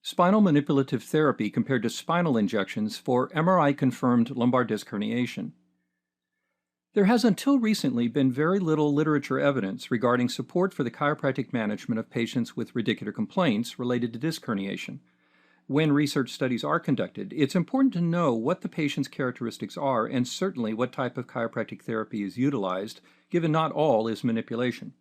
Spinal manipulative therapy compared to spinal injections for MRI-confirmed lumbar disc herniation. There has until recently been very little literature evidence regarding support for the chiropractic management of patients with radicular complaints related to disc herniation. When research studies are conducted, it's important to know what the patient's characteristics are and certainly what type of chiropractic therapy is utilized, given not all is manipulation.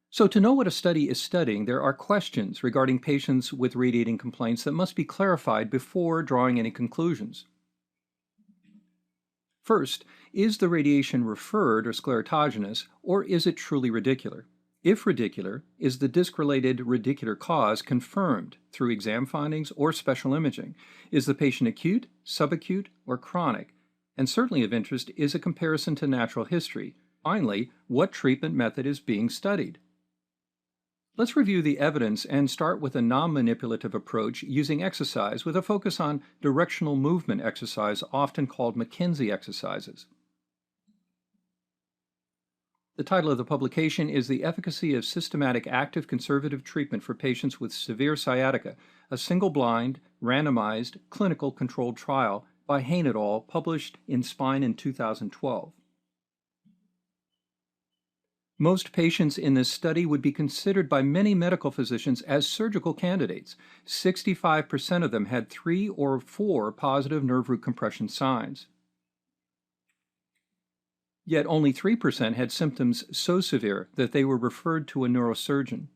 So to know what a study is studying, there are questions regarding patients with radiating complaints that must be clarified before drawing any conclusions. First, is the radiation referred or sclerotogenous, or is it truly radicular? If radicular, is the disc-related radicular cause confirmed through exam findings or special imaging? Is the patient acute, subacute, or chronic? And certainly of interest is a comparison to natural history. Finally, what treatment method is being studied? Let's review the evidence and start with a non-manipulative approach using exercise with a focus on directional movement exercise, often called McKenzie exercises. The title of the publication is The Efficacy of Systematic Active Conservative Treatment for Patients with Severe Sciatica, a single-blind, randomized, clinical controlled trial by Hain et al., published in Spine in 2012. Most patients in this study would be considered by many medical physicians as surgical candidates. 65% of them had 3 or 4 positive nerve root compression signs. Yet only 3% had symptoms so severe that they were referred to a neurosurgeon.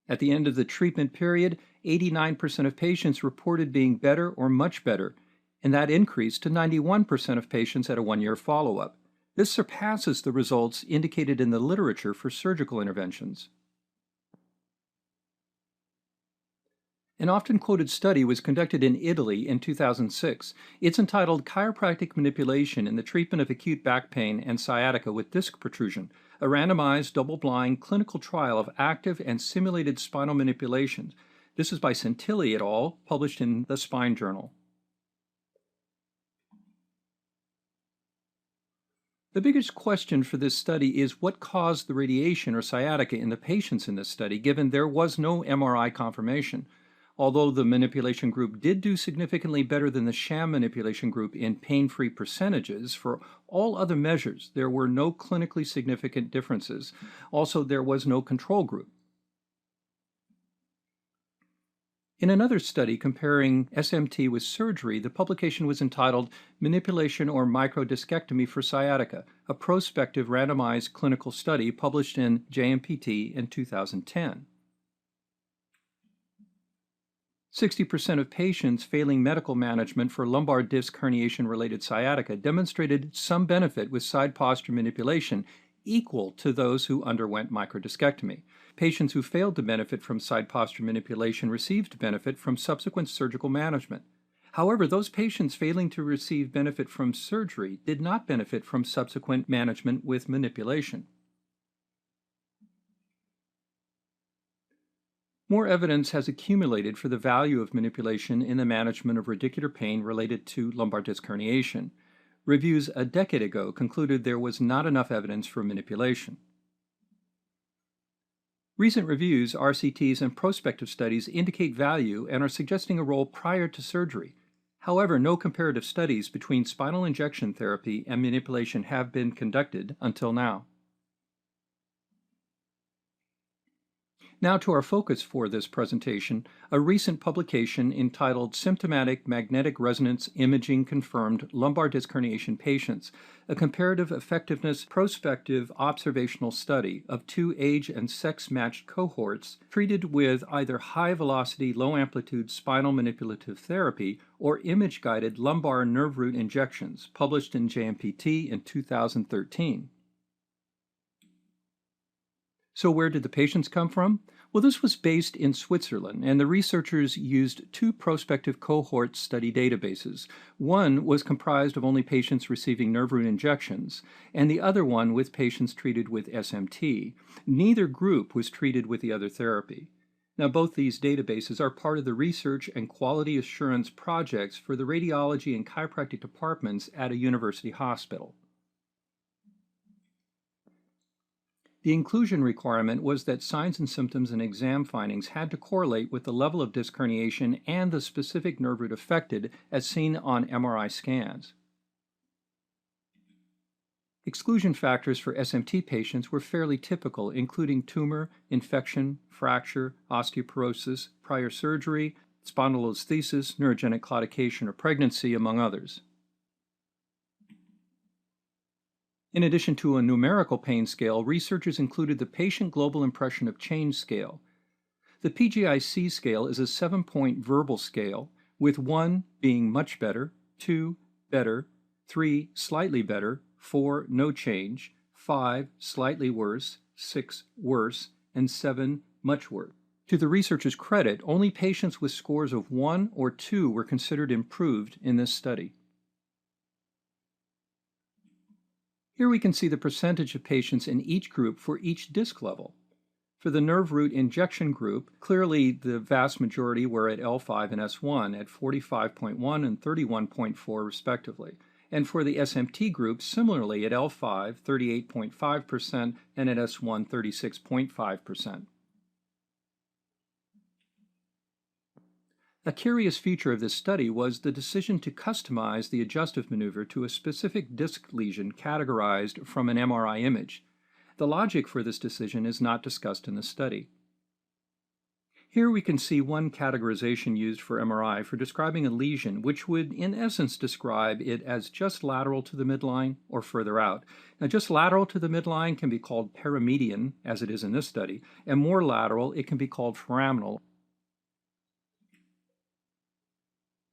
At the end of the treatment period, 89% of patients reported being better or much better, and that increased to 91% of patients at a 1-year follow-up. This surpasses the results indicated in the literature for surgical interventions. An often quoted study was conducted in Italy in 2006. It's entitled Chiropractic Manipulation in the Treatment of Acute Back Pain and Sciatica with Disc Protrusion, a randomized, double-blind clinical trial of active and simulated spinal manipulations. This is by Santilli et al., published in the Spine Journal. The biggest question for this study is what caused the radiation or sciatica in the patients in this study, given there was no MRI confirmation. Although the manipulation group did do significantly better than the sham manipulation group in pain-free percentages, for all other measures there were no clinically significant differences. Also, there was no control group. In another study comparing SMT with surgery, the publication was entitled Manipulation or Microdiscectomy for Sciatica, a prospective randomized clinical study published in JMPT in 2010. 60% of patients failing medical management for lumbar disc herniation-related sciatica demonstrated some benefit with side posture manipulation equal to those who underwent microdiscectomy. Patients who failed to benefit from side posture manipulation received benefit from subsequent surgical management. However, those patients failing to receive benefit from surgery did not benefit from subsequent management with manipulation. More evidence has accumulated for the value of manipulation in the management of radicular pain related to lumbar disc herniation. Reviews a decade ago concluded there was not enough evidence for manipulation. Recent reviews, RCTs, and prospective studies indicate value and are suggesting a role prior to surgery. However, no comparative studies between spinal injection therapy and manipulation have been conducted until now. Now to our focus for this presentation, a recent publication entitled Symptomatic Magnetic Resonance Imaging Confirmed Lumbar Disc Herniation Patients, a comparative effectiveness prospective observational study of 2 age and sex-matched cohorts treated with either high-velocity, low-amplitude spinal manipulative therapy or image-guided lumbar nerve root injections, published in JMPT in 2013. So where did the patients come from? Well, this was based in Switzerland, and the researchers used 2 prospective cohort study databases. One was comprised of only patients receiving nerve root injections, and the other one with patients treated with SMT. Neither group was treated with the other therapy. Now, both these databases are part of the research and quality assurance projects for the radiology and chiropractic departments at a university hospital. The inclusion requirement was that signs and symptoms and exam findings had to correlate with the level of disc herniation and the specific nerve root affected as seen on MRI scans. Exclusion factors for SMT patients were fairly typical, including tumor, infection, fracture, osteoporosis, prior surgery, spondylolisthesis, neurogenic claudication, or pregnancy, among others. In addition to a numerical pain scale, researchers included the Patient Global Impression of Change scale. The PGIC scale is a 7-point verbal scale, with 1 being much better, 2 better, 3 slightly better, 4 no change, 5 slightly worse, 6 worse, and 7 much worse. To the researchers' credit, only patients with scores of 1 or 2 were considered improved in this study. Here we can see the percentage of patients in each group for each disc level. For the nerve root injection group, clearly the vast majority were at L5 and S1 at 45.1 and 31.4 respectively. And for the SMT group, similarly at L5, 38.5%, and at S1, 36.5%. A curious feature of this study was the decision to customize the adjustive maneuver to a specific disc lesion categorized from an MRI image. The logic for this decision is not discussed in the study. Here we can see one categorization used for MRI for describing a lesion, which would in essence describe it as just lateral to the midline or further out. Now, just lateral to the midline can be called paramedian, as it is in this study, and more lateral, it can be called foraminal.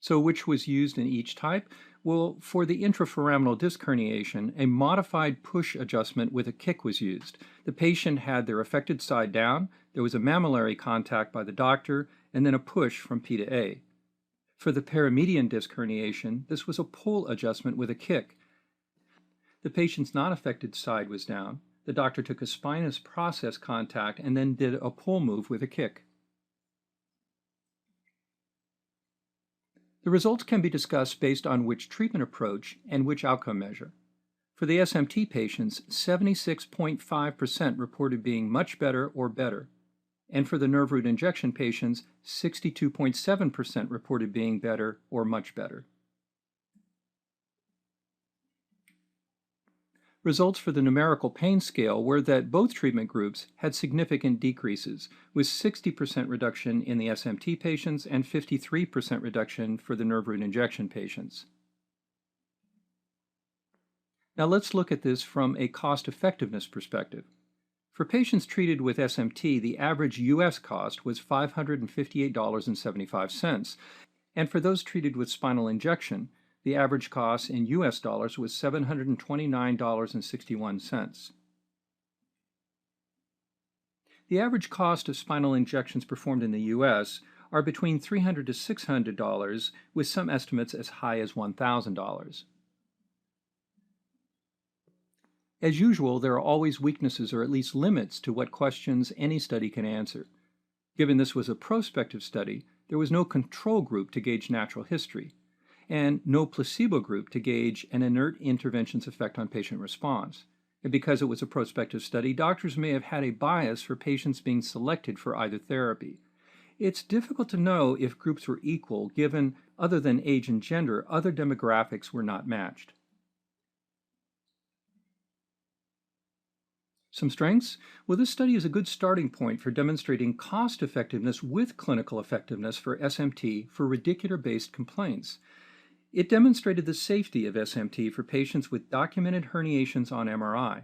So which was used in each type? Well, for the intraforaminal disc herniation, a modified push adjustment with a kick was used. The patient had their affected side down, there was a mammillary contact by the doctor, and then a push from P to A. For the paramedian disc herniation, this was a pull adjustment with a kick. The patient's non-affected side was down. The doctor took a spinous process contact and then did a pull move with a kick. The results can be discussed based on which treatment approach and which outcome measure. For the SMT patients, 76.5% reported being much better or better, and for the nerve root injection patients, 62.7% reported being better or much better. Results for the numerical pain scale were that both treatment groups had significant decreases, with 60% reduction in the SMT patients and 53% reduction for the nerve root injection patients. Now let's look at this from a cost-effectiveness perspective. For patients treated with SMT, the average U.S. cost was $558.75, and for those treated with spinal injection, the average cost in U.S. dollars was $729.61. The average cost of spinal injections performed in the U.S. are between $300 to $600, with some estimates as high as $1,000. As usual, there are always weaknesses or at least limits to what questions any study can answer. Given this was a prospective study, there was no control group to gauge natural history, and no placebo group to gauge an inert intervention's effect on patient response. And because it was a prospective study, doctors may have had a bias for patients being selected for either therapy. It's difficult to know if groups were equal, given, other than age and gender, other demographics were not matched. Some strengths? Well, this study is a good starting point for demonstrating cost effectiveness with clinical effectiveness for SMT for radicular-based complaints. It demonstrated the safety of SMT for patients with documented herniations on MRI.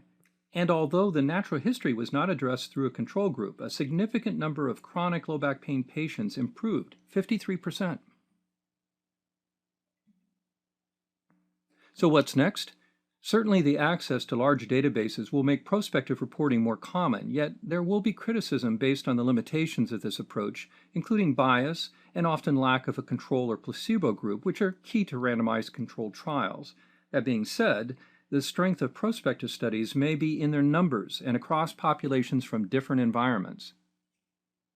And although the natural history was not addressed through a control group, a significant number of chronic low back pain patients improved, 53%. So what's next? Certainly the access to large databases will make prospective reporting more common, yet there will be criticism based on the limitations of this approach, including bias and often lack of a control or placebo group, which are key to randomized controlled trials. That being said, the strength of prospective studies may be in their numbers and across populations from different environments.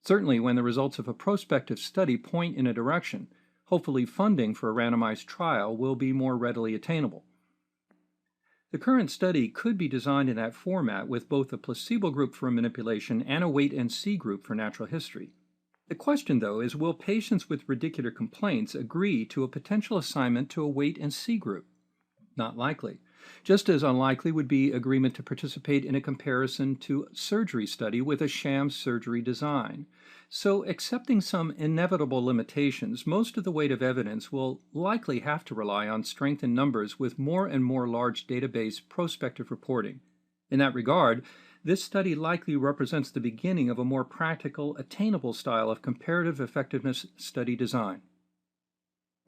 Certainly, when the results of a prospective study point in a direction, hopefully funding for a randomized trial will be more readily attainable. The current study could be designed in that format with both a placebo group for manipulation and a wait-and-see group for natural history. The question, though, is will patients with radicular complaints agree to a potential assignment to a wait-and-see group? Not likely. Just as unlikely would be agreement to participate in a comparison to surgery study with a sham surgery design. So, accepting some inevitable limitations, most of the weight of evidence will likely have to rely on strength in numbers with more and more large database prospective reporting. In that regard, this study likely represents the beginning of a more practical, attainable style of comparative effectiveness study design.